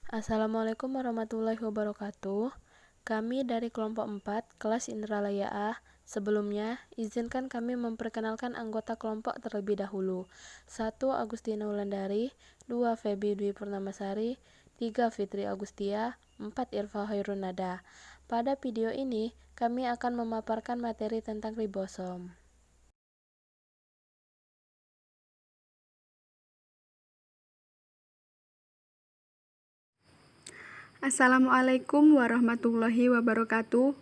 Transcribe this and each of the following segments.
Assalamualaikum warahmatullahi wabarakatuh. Kami dari kelompok 4, kelas Indralaya A. Sebelumnya, izinkan kami memperkenalkan anggota kelompok terlebih dahulu. 1. Agustina Wulandari, 2. Febi Dwi Purnamasari, 3. Fitri Agustia, 4. Irfa Hairunada. Pada video ini, kami akan memaparkan materi tentang ribosom. Assalamualaikum warahmatullahi wabarakatuh.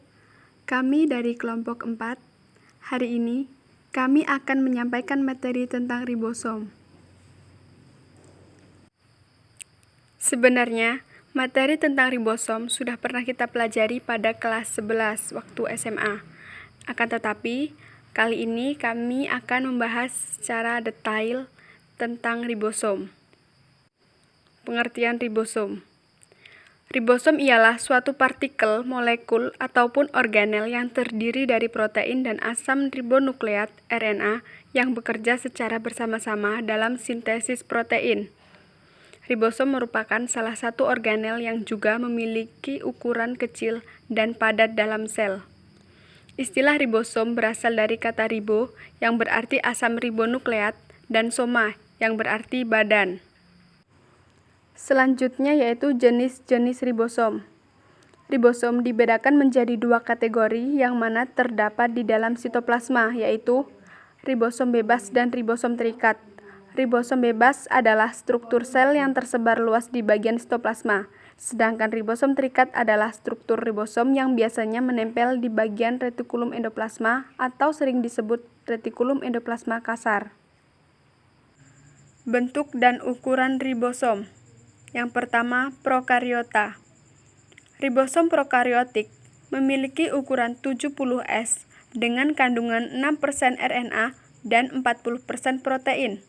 Kami dari kelompok 4. Hari ini, kami akan menyampaikan materi tentang ribosom. Sebenarnya, materi tentang ribosom sudah pernah kita pelajari pada kelas 11 waktu SMA. Akan tetapi, kali ini kami akan membahas secara detail tentang ribosom. Pengertian ribosom. Ribosom ialah suatu partikel, molekul, ataupun organel yang terdiri dari protein dan asam ribonukleat (RNA) yang bekerja secara bersama-sama dalam sintesis protein. Ribosom merupakan salah satu organel yang juga memiliki ukuran kecil dan padat dalam sel. Istilah ribosom berasal dari kata ribo, yang berarti asam ribonukleat, dan soma, yang berarti badan. Selanjutnya yaitu jenis-jenis ribosom. Ribosom dibedakan menjadi dua kategori yang mana terdapat di dalam sitoplasma, yaitu ribosom bebas dan ribosom terikat. Ribosom bebas adalah struktur sel yang tersebar luas di bagian sitoplasma, sedangkan ribosom terikat adalah struktur ribosom yang biasanya menempel di bagian retikulum endoplasma atau sering disebut retikulum endoplasma kasar. Bentuk dan ukuran ribosom. Yang pertama, prokariota. Ribosom prokariotik memiliki ukuran 70S dengan kandungan 6% RNA dan 40% protein.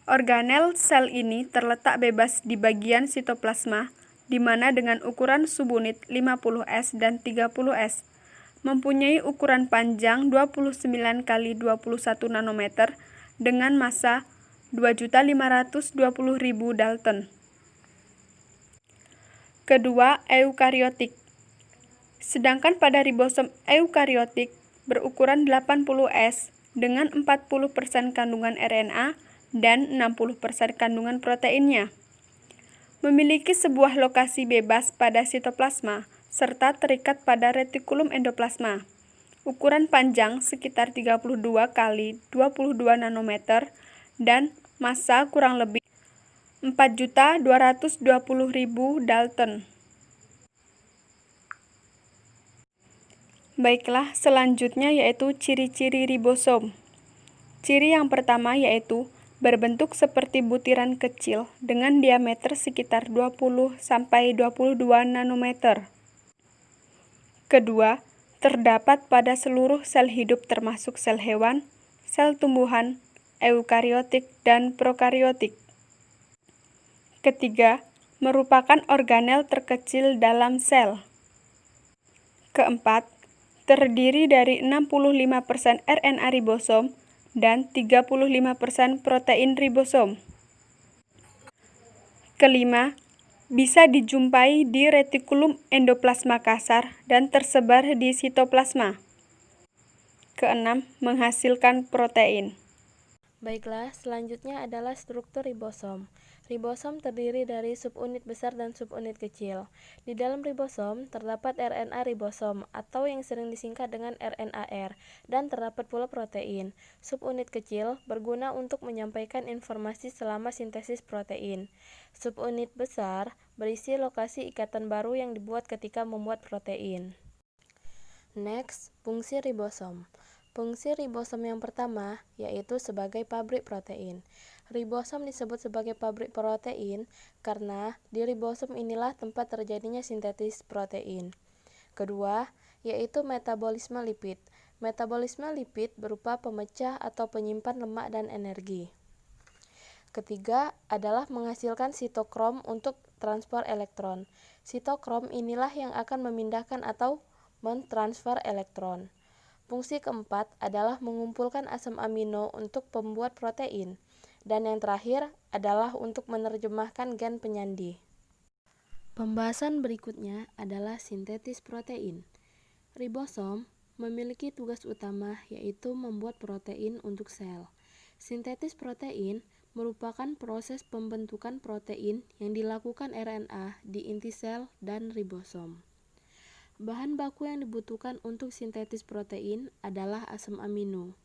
Organel sel ini terletak bebas di bagian sitoplasma, di mana dengan ukuran subunit 50S dan 30S, mempunyai ukuran panjang 29 x 21 nanometer dengan massa 2.520.000 Dalton. Kedua, eukariotik. Sedangkan pada ribosom eukariotik berukuran 80S dengan 40% kandungan RNA dan 60% kandungan proteinnya. Memiliki sebuah lokasi bebas pada sitoplasma serta terikat pada retikulum endoplasma. Ukuran panjang sekitar 32 x 22 nanometer dan massa kurang lebih 4.220.000 Dalton. Baiklah, selanjutnya yaitu ciri-ciri ribosom. Ciri yang pertama yaitu berbentuk seperti butiran kecil dengan diameter sekitar 20-22 nanometer. Kedua, terdapat pada seluruh sel hidup termasuk sel hewan, sel tumbuhan, eukariotik, dan prokariotik. Ketiga, merupakan organel terkecil dalam sel. Keempat, terdiri dari 65% RNA ribosom dan 35% protein ribosom. Kelima, bisa dijumpai di retikulum endoplasma kasar dan tersebar di sitoplasma. Keenam, menghasilkan protein. Baiklah, selanjutnya adalah struktur ribosom. Ribosom terdiri dari subunit besar dan subunit kecil. Di dalam ribosom terdapat RNA ribosom atau yang sering disingkat dengan RNAR dan terdapat pula protein. Subunit kecil berguna untuk menyampaikan informasi selama sintesis protein. Subunit besar berisi lokasi ikatan baru yang dibuat ketika membuat protein. Next, fungsi ribosom. Fungsi ribosom yang pertama yaitu sebagai pabrik protein. Ribosom disebut sebagai pabrik protein karena di ribosom inilah tempat terjadinya sintetis protein. Kedua, yaitu metabolisme lipid. Metabolisme lipid berupa pemecah atau penyimpan lemak dan energi. Ketiga adalah menghasilkan sitokrom untuk transfer elektron. Sitokrom inilah yang akan memindahkan atau mentransfer elektron. Fungsi keempat adalah mengumpulkan asam amino untuk pembuat protein. Dan yang terakhir adalah untuk menerjemahkan gen penyandi. Pembahasan berikutnya adalah sintetis protein. Ribosom memiliki tugas utama yaitu membuat protein untuk sel. Sintetis protein merupakan proses pembentukan protein yang dilakukan RNA di inti sel dan ribosom. Bahan baku yang dibutuhkan untuk sintetis protein adalah asam amino.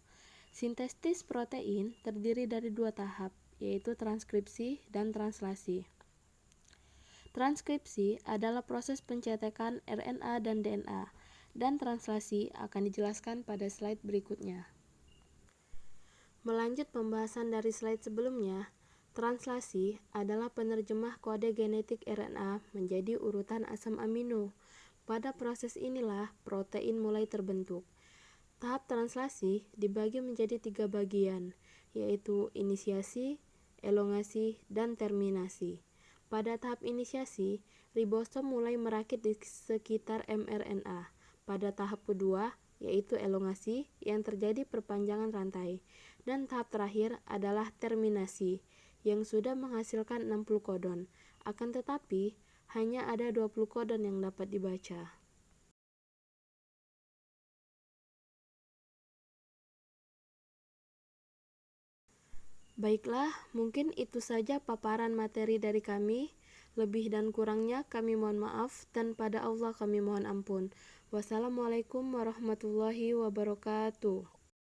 Sintetis protein terdiri dari dua tahap, yaitu transkripsi dan translasi. Transkripsi adalah proses pencetekan RNA dan DNA, dan translasi akan dijelaskan pada slide berikutnya. Melanjut pembahasan dari slide sebelumnya, translasi adalah penerjemah kode genetik RNA menjadi urutan asam amino. Pada proses inilah protein mulai terbentuk. Tahap translasi dibagi menjadi 3 bagian, yaitu inisiasi, elongasi, dan terminasi. Pada tahap inisiasi, ribosom mulai merakit di sekitar mRNA. Pada tahap kedua, yaitu elongasi, yang terjadi perpanjangan rantai. Dan tahap terakhir adalah terminasi, yang sudah menghasilkan 60 codon. Akan tetapi, hanya ada 20 codon yang dapat dibaca. Baiklah, mungkin itu saja paparan materi dari kami. Lebih dan kurangnya kami mohon maaf, dan pada Allah kami mohon ampun. Wassalamualaikum warahmatullahi wabarakatuh.